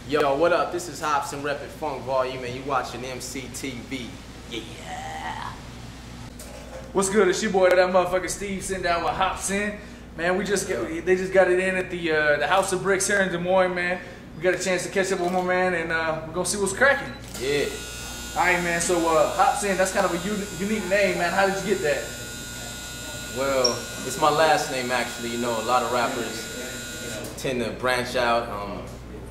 Yo, what up? This is Hopsin repping Funk Volume, and you watching EmceeTV. Yeah. What's good? It's your boy, that motherfucker Steve, sitting down with Hopsin. Man, they just got it in at the House of Bricks here in Des Moines, man. We got a chance to catch up with my man, and we're gonna see what's cracking. Yeah. All right, man. So Hopsin, that's kind of a unique name, man. How did you get that? Well, it's my last name actually. You know, a lot of rappers tend to branch out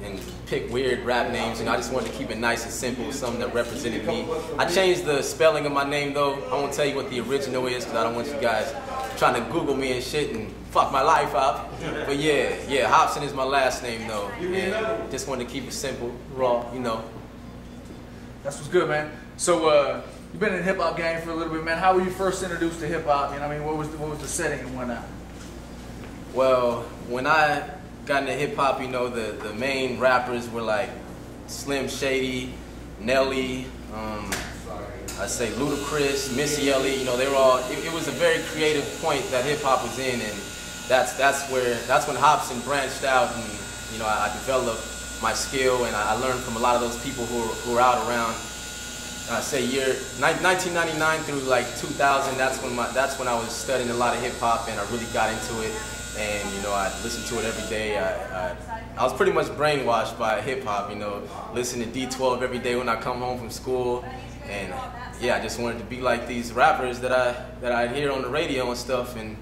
and pick weird rap names, and I just wanted to keep it nice and simple, something that represented me. I changed the spelling of my name though. I won't tell you what the original is because I don't want you guys trying to Google me and shit and fuck my life up. But yeah, Hopsin is my last name though, and just wanted to keep it simple, raw, you know. That's what's good, man. So you've been in the hip hop game for a little bit, man. How were you first introduced to hip hop? You know, what I mean, what was the setting and whatnot? Well, when I got into hip hop, you know, the main rappers were like Slim Shady, Nelly, I say Ludacris, Missy Elliott. You know, they were all. It was a very creative point that hip hop was in, and that's when Hopsin branched out, and you know, I developed my skill, and I learned from a lot of those people who were out around. I say year 1999 through like 2000. That's when I was studying a lot of hip hop, and I really got into it. And you know, I listened to it every day. I was pretty much brainwashed by hip hop. You know, listening to D12 every day when I come home from school, and yeah, I just wanted to be like these rappers that I hear on the radio and stuff. And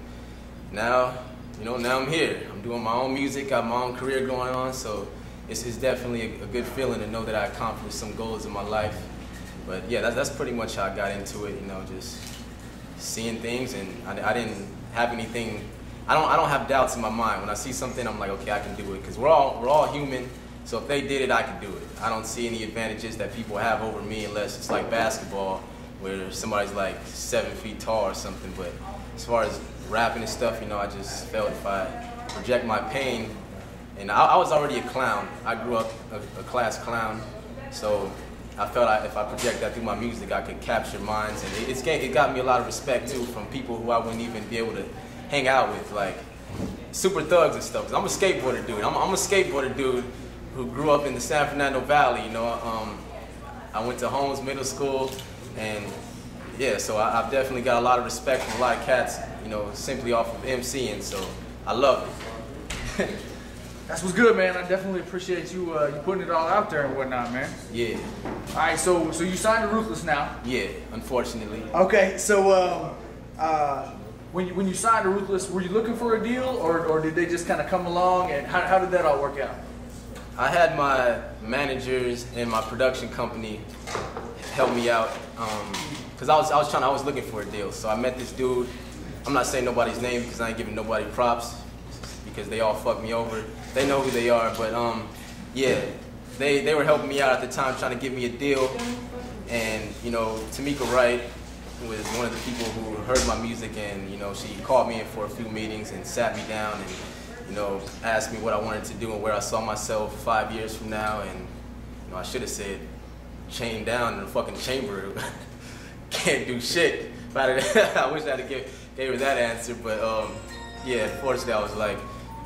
now, you know, now I'm here. I'm doing my own music, got my own career going on. So it's definitely a good feeling to know that I accomplished some goals in my life. But yeah, that's pretty much how I got into it. You know, just seeing things, and I didn't have anything. I don't have doubts in my mind. When I see something, I'm like, okay, I can do it. Because we're all human. So if they did it, I can do it. I don't see any advantages that people have over me unless it's like basketball, where somebody's like 7 feet tall or something. But as far as rapping and stuff, you know, I just felt if I project my pain, and I was already a clown. I grew up a class clown, so I felt if I project that through my music, I could capture minds, and it got me a lot of respect too from people who I wouldn't even be able to hang out with, like super thugs and stuff. Cause I'm a skateboarder dude. I'm a skateboarder dude who grew up in the San Fernando Valley. You know, I went to Holmes Middle School, and yeah, so I've definitely got a lot of respect from a lot of cats. You know, simply off of MCing, so I love it. That's what's good, man. I definitely appreciate you putting it all out there and whatnot, man. Yeah. All right, so you signed to Ruthless now. Yeah, unfortunately. Okay, so when you signed to Ruthless, were you looking for a deal, or did they just kind of come along, and how did that all work out? I had my managers and my production company help me out because I was looking for a deal. So I met this dude. I'm not saying nobody's name because I ain't giving nobody props because they all fucked me over. They know who they are, but yeah, they were helping me out at the time, trying to get me a deal. And you know, Tamika Wright was one of the people who heard my music, and you know, she called me in for a few meetings and sat me down and you know, asked me what I wanted to do and where I saw myself 5 years from now. And you know, I should have said chained down in a fucking chamber. Can't do shit. I wish I had gave her that answer, but yeah, unfortunately I was like,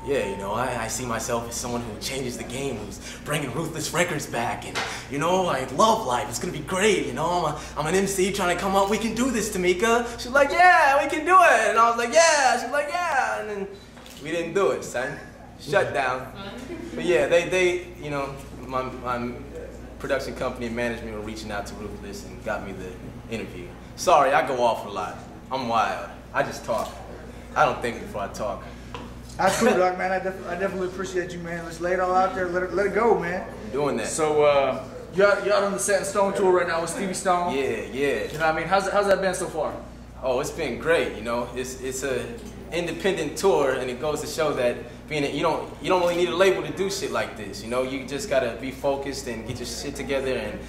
yeah, you know, I see myself as someone who changes the game, who's bringing Ruthless Records back, and you know, I love life. It's gonna be great, you know. I'm an MC trying to come up. We can do this, Tamika. She's like, yeah, we can do it, and I was like, yeah. She's like, yeah, and then we didn't do it, son. Shut down. But yeah, they, you know, my production company and management were reaching out to Ruthless and got me the interview. Sorry, I go off a lot. I'm wild. I just talk. I don't think before I talk. That's cool, dog, man. I definitely appreciate you, man. Let's lay it all out there. Let it go, man. I'm doing that. So, you're out on the Set in Stone tour right now with Stevie Stone. Yeah. You know what I mean? How's that been so far? Oh, it's been great. You know, it's a independent tour, and it goes to show that you don't really need a label to do shit like this. You know, you just gotta be focused and get your shit together and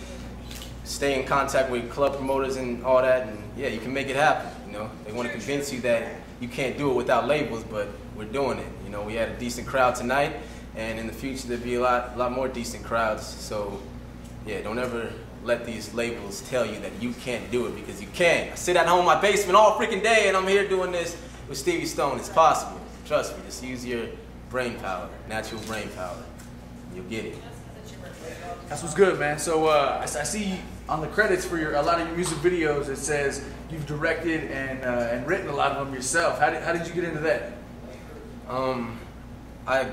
stay in contact with club promoters and all that, and yeah, you can make it happen. You know, they want to convince you that you can't do it without labels, but we're doing it. You know, we had a decent crowd tonight, and in the future there'll be a lot more decent crowds. So yeah, don't ever let these labels tell you that you can't do it, because you can. I sit at home in my basement all freaking day, and I'm here doing this with Stevie Stone. It's possible. Trust me. Just use your brain power, natural brain power. You'll get it. That's what's good, man. So I see on the credits for a lot of your music videos, it says you've directed and written a lot of them yourself. How did you get into that? I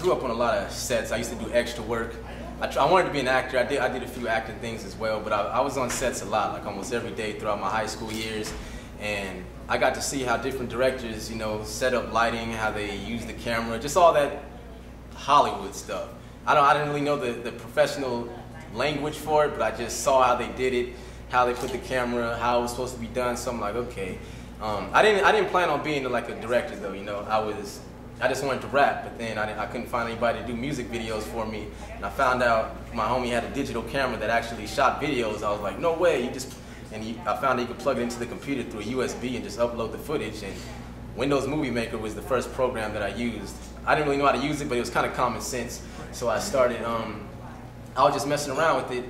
grew up on a lot of sets. I used to do extra work. I wanted to be an actor. I did a few acting things as well, but I was on sets a lot, like almost every day throughout my high school years, and I got to see how different directors, you know, set up lighting, how they use the camera, just all that Hollywood stuff. I didn't really know the professional language for it, but I just saw how they did it, how they put the camera, how it was supposed to be done. So I'm like, okay. I didn't plan on being like a director though, you know. I just wanted to rap, but then I couldn't find anybody to do music videos for me. And I found out my homie had a digital camera that actually shot videos. I was like, no way, I found that you could plug it into the computer through a USB and just upload the footage. And Windows Movie Maker was the first program that I used. I didn't really know how to use it, but it was kind of common sense. So I started, I was just messing around with it,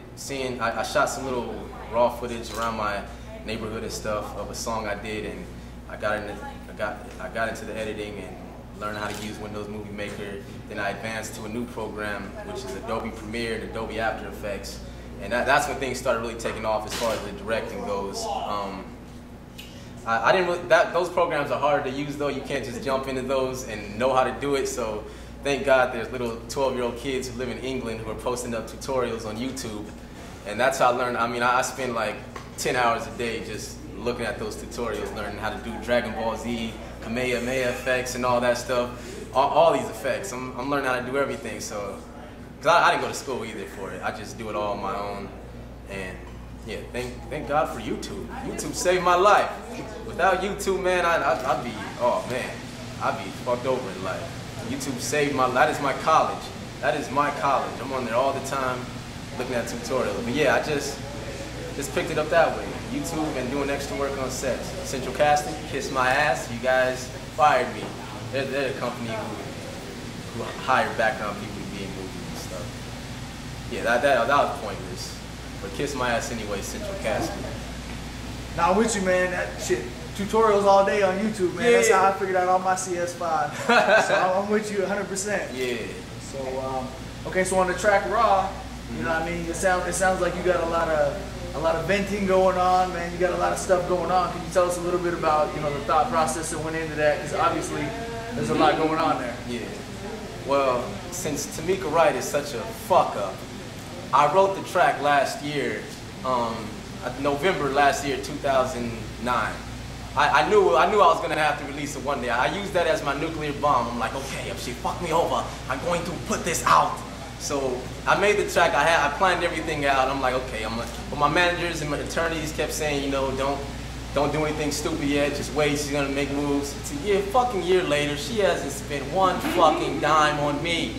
I shot some little raw footage around my neighborhood and stuff of a song I did, and I got into the editing and learned how to use Windows Movie Maker. Then I advanced to a new program, which is Adobe Premiere and Adobe After Effects. And that's when things started really taking off as far as the directing goes. Those programs are hard to use though. You can't just jump into those and know how to do it. So thank God there's little 12-year-old kids who live in England who are posting up tutorials on YouTube. And that's how I learned. I mean, I spend like 10 hours a day just looking at those tutorials, learning how to do Dragon Ball Z, Kamehameha effects and all that stuff. All these effects. I'm learning how to do everything. So, because I didn't go to school either for it. I just do it all on my own. And yeah, thank God for YouTube. YouTube saved my life. Without YouTube, man, I'd be fucked over in life. YouTube saved my life. That is my college. That is my college. I'm on there all the time looking at tutorials. But yeah, I just picked it up that way. YouTube and doing extra work on sets. Central Casting, kiss my ass. You guys fired me. They're a company who hire background people to be in movies and stuff. Yeah, that was pointless. But kiss my ass anyway, Central Casting. Now I'm with you, man. That shit, tutorials all day on YouTube, man. Yeah. That's how I figured out all my CS5. So I'm with you 100%. Yeah. So okay, so on the track Raw, you know what I mean? It sounds like you got a lot of venting going on, man. You got a lot of stuff going on. Can you tell us a little bit about, you know, the thought process that went into that? Because obviously there's a lot going on there. Yeah. Well, since Tamika Wright is such a fuck up, I wrote the track last year, November last year, 2009. I knew I was gonna have to release it one day. I used that as my nuclear bomb. I'm like, okay, if she fucked me over, I'm going to put this out. So I made the track. I planned everything out. I'm like, okay, but my managers and my attorneys kept saying, you know, don't do anything stupid yet. Just wait. She's gonna make moves. It's a fucking year later. She hasn't spent one fucking dime on me.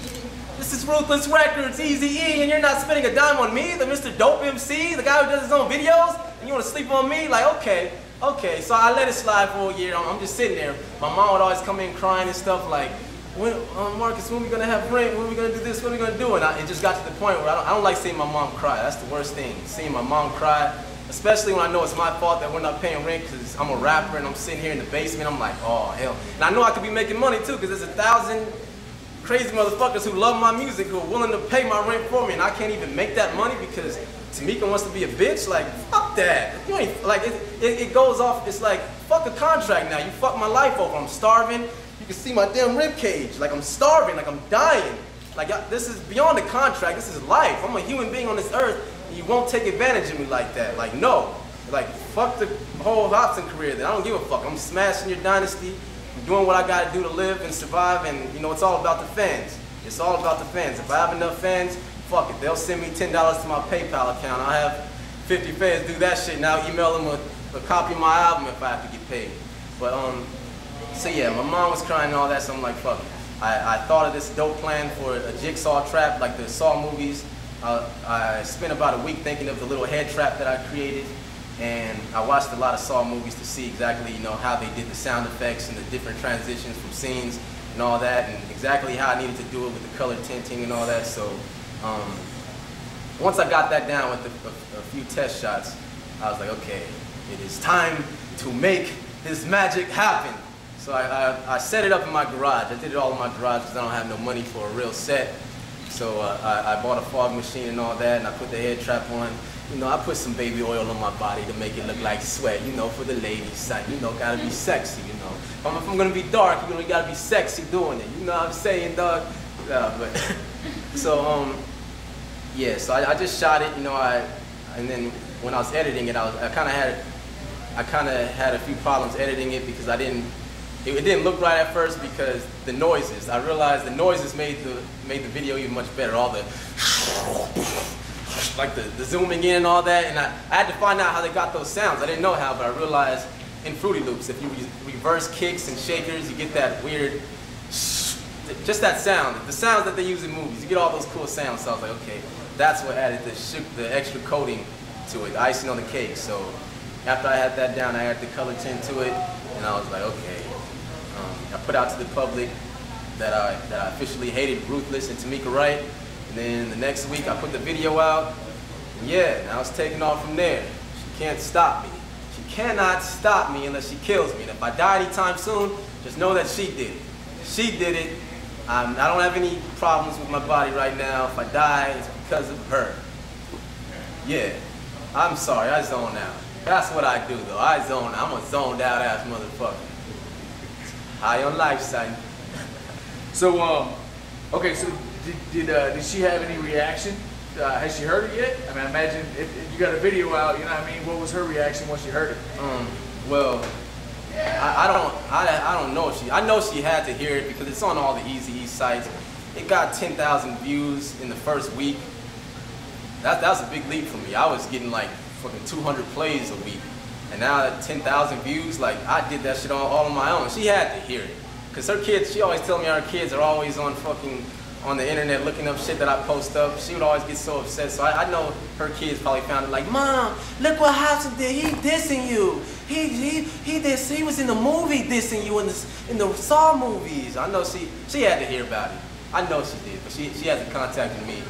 This is Ruthless Records, Eazy-E, and you're not spending a dime on me, the Mr. Dope MC, the guy who does his own videos, and you want to sleep on me? Like, okay. So I let it slide for a year. I'm just sitting there. My mom would always come in crying and stuff like, Marcus, when are we going to have rent? When are we going to do this? What are we going to do? And it just got to the point where I don't like seeing my mom cry. That's the worst thing, seeing my mom cry, especially when I know it's my fault that we're not paying rent because I'm a rapper and I'm sitting here in the basement. I'm like, oh, hell. And I know I could be making money, too, because there's 1,000 crazy motherfuckers who love my music who are willing to pay my rent for me, and I can't even make that money because Tamika wants to be a bitch. Like, fuck that. You ain't, like, it goes off. It's like, fuck a contract now. You fuck my life over. I'm starving. You can see my damn rib cage. Like, I'm starving. Like, I'm dying. Like, this is beyond the contract. This is life. I'm a human being on this earth, and you won't take advantage of me like that. Like, no. Like, fuck the whole Hopsin career then. I don't give a fuck. I'm smashing your dynasty. I'm doing what I gotta do to live and survive, and you know, it's all about the fans. It's all about the fans. If I have enough fans, fuck it. They'll send me $10 to my PayPal account. I have 50 fans do that shit. Now email them a copy of my album if I have to get paid. But so yeah, my mom was crying and all that, so I'm like, fuck it. I thought of this dope plan for a jigsaw trap like the Saw movies. I spent about a week thinking of the little head trap that I created. And I watched a lot of Saw movies to see exactly, you know, how they did the sound effects and the different transitions from scenes and all that, and exactly how I needed to do it with the color tinting and all that. So once I got that down with a few test shots, I was like, okay, it is time to make this magic happen. So I set it up in my garage. I did it all in my garage because I don't have no money for a real set. So I bought a fog machine and all that, and I put the head trap on. You know, I put some baby oil on my body to make it look like sweat, you know, for the ladies, son. You know, gotta be sexy, you know. If I'm gonna be dark, you know, you gotta be sexy doing it. You know what I'm saying, dog? But so yeah, so I just shot it, you know. And then when I was editing it, I kind of had a few problems editing it because it didn't look right at first because the noises. I realized the noises made the video even much better. All the like the zooming in and all that, and I had to find out how they got those sounds. I didn't know how, but I realized in Fruity Loops, if you reverse kicks and shakers, you get that weird, just that sound. The sounds that they use in movies, you get all those cool sounds. So I was like, okay, that's what added the extra coating to it, the icing on the cake. So after I had that down, I added the color tint to it, and I was like, okay. I put out to the public that I officially hated Ruthless and Tamika Wright. And then the next week I put the video out. And yeah, now it's taking off from there. She can't stop me. She cannot stop me unless she kills me. And if I die anytime soon, just know that she did it. She did it. I don't have any problems with my body right now. If I die, it's because of her. Yeah, I'm sorry, I zone out. That's what I do though, I zone out. I'm a zoned out ass motherfucker. High on life, son. So, okay, so did she have any reaction? Has she heard it yet? I mean, I imagine if you got a video out, you know what I mean? What was her reaction once she heard it? Well, I don't know if I know she had to hear it because it's on all the Easy sites. It got 10,000 views in the first week. That was a big leap for me. I was getting like fucking 200 plays a week. And now at 10,000 views, like I did that shit all on my own. She had to hear it. Cause her kids, she always tell me her kids are always on the internet looking up shit that I post up. She would always get so upset. So I know her kids probably found it like, Mom, look what Hopsin did. He dissing you. He was in the movie dissing you in the Saw movies. I know she had to hear about it. I know she did, but she hasn't contacted me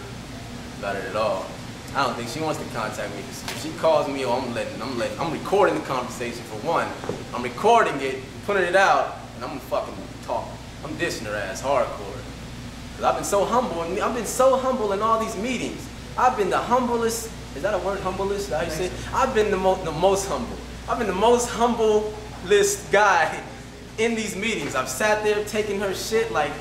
about it at all. I don't think she wants to contact me. If she calls me, I'm recording the conversation for one. I'm recording it, putting it out, and I'm gonna fucking talk. I'm dissing her ass hardcore. Cause I've been so humble, and I've been so humble in all these meetings. I've been the humblest. Is that a word, humblest? How you say it? I've been the most humble. I've been the most humblest guy in these meetings. I've sat there taking her shit like,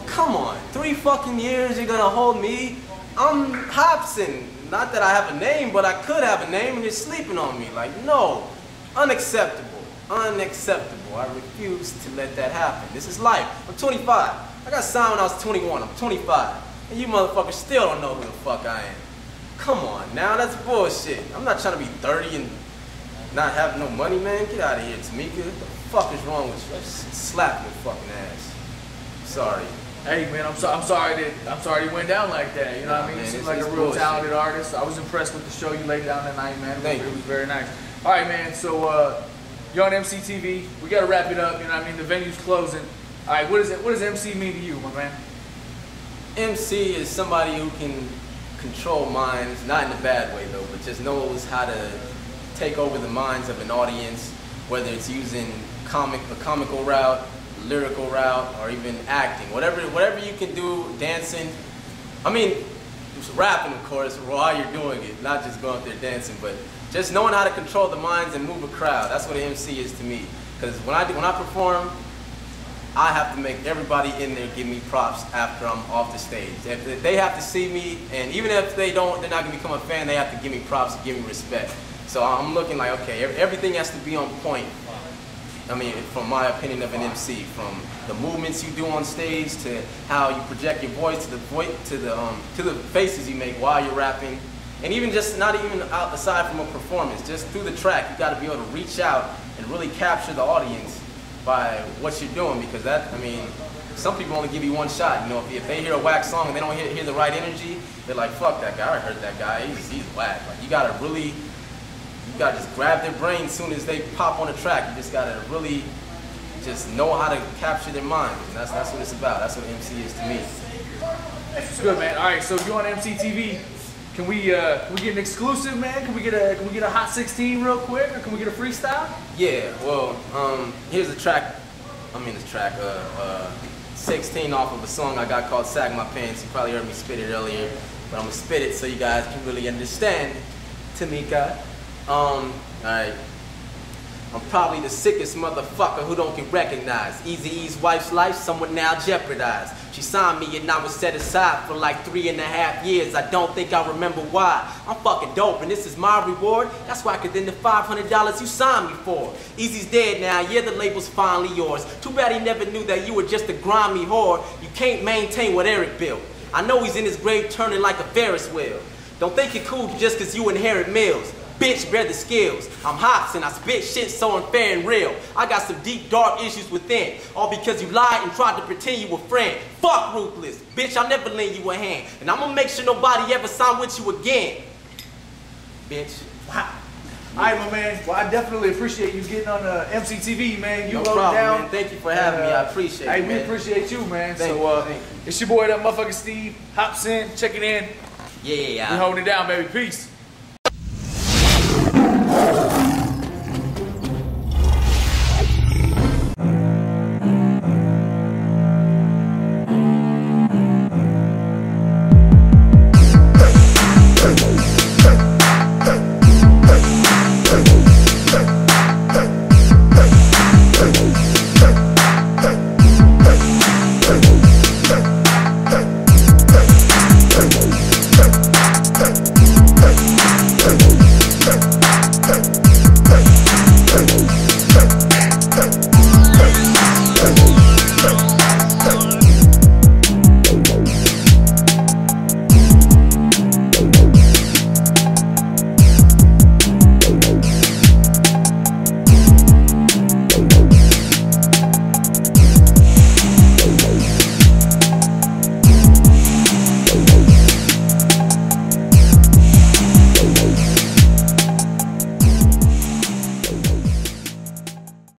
come on, 3 fucking years you're gonna hold me? I'm Hopsin. Not that I have a name, but I could have a name and you're sleeping on me. Like, no, unacceptable, unacceptable. I refuse to let that happen. This is life. I'm 25. I got signed when I was 21. I'm 25. And you motherfuckers still don't know who the fuck I am. Come on now, that's bullshit. I'm not trying to be 30 and not have no money, man. Get out of here, Tamika. What the fuck is wrong with you? I just slap your fucking ass. Sorry. Hey man, I'm sorry it went down like that. You know what I mean? You seem like a real talented artist. I was impressed with the show you laid down that night, man. It was very nice. All right, man. So you're on EmceeTV. We gotta wrap it up. You know what I mean? The venue's closing. All right. What does MC mean to you, my man? MC is somebody who can control minds, not in a bad way though, but just knows how to take over the minds of an audience, whether it's using a comical route, lyrical route, or even acting. Whatever you can do, dancing. I mean, rapping, of course, while you're doing it, not just going up there dancing, but just knowing how to control the minds and move a crowd. That's what an MC is to me. Because when I perform, I have to make everybody in there give me props after I'm off the stage. If they have to see me, and even if they don't, they're not gonna become a fan, they have to give me props and give me respect. So I'm looking like, okay, everything has to be on point. I mean, from my opinion of an MC, from the movements you do on stage to how you project your voice to the faces you make while you're rapping, and even just not even aside from a performance, just through the track, you got to be able to reach out and really capture the audience by what you're doing, because that, I mean, some people only give you one shot. You know, if they hear a whack song and they don't hear the right energy, they're like, fuck that guy, I heard that guy, he's whack. Like, you gotta really. You gotta just grab their brain as soon as they pop on the track. You just gotta really just know how to capture their mind. And that's what it's about. That's what MC is to me. That's good, man. All right, so you're on EmceeTV. Can we get an exclusive, man? Can we get a Hot 16 real quick, or can we get a freestyle? Yeah. Well, here's the track. I mean, this track. 16 off of a song I got called Sag My Pants. You probably heard me spit it earlier, but I'm gonna spit it so you guys can really understand. Tamika. Alright. I'm probably the sickest motherfucker who don't get recognized. Eazy-E's wife's life, someone now jeopardized. She signed me and I was set aside for like 3.5 years. I don't think I remember why. I'm fucking dope and this is my reward. That's why I could then the $500 you signed me for. Easy's dead now, yeah, the label's finally yours. Too bad he never knew that you were just a grimy whore. You can't maintain what Eric built. I know he's in his grave turning like a Ferris wheel. Don't think you're cool just cause you inherit meals. Bitch, bear the skills. I'm Hopsin, I spit shit so unfair and real. I got some deep, dark issues within. All because you lied and tried to pretend you were friend. Fuck ruthless. Bitch, I'll never lend you a hand. And I'm gonna make sure nobody ever sign with you again. Bitch. Wow. Alright, my man. Well, I definitely appreciate you getting on EmceeTV, man. You no wrote problem, it down. Man. Thank you for having me. I appreciate it, man. We appreciate you, man. Thank you. It's your boy, that motherfucker Steve, Hopsin, checking in. Yeah. We holding it down, baby. Peace.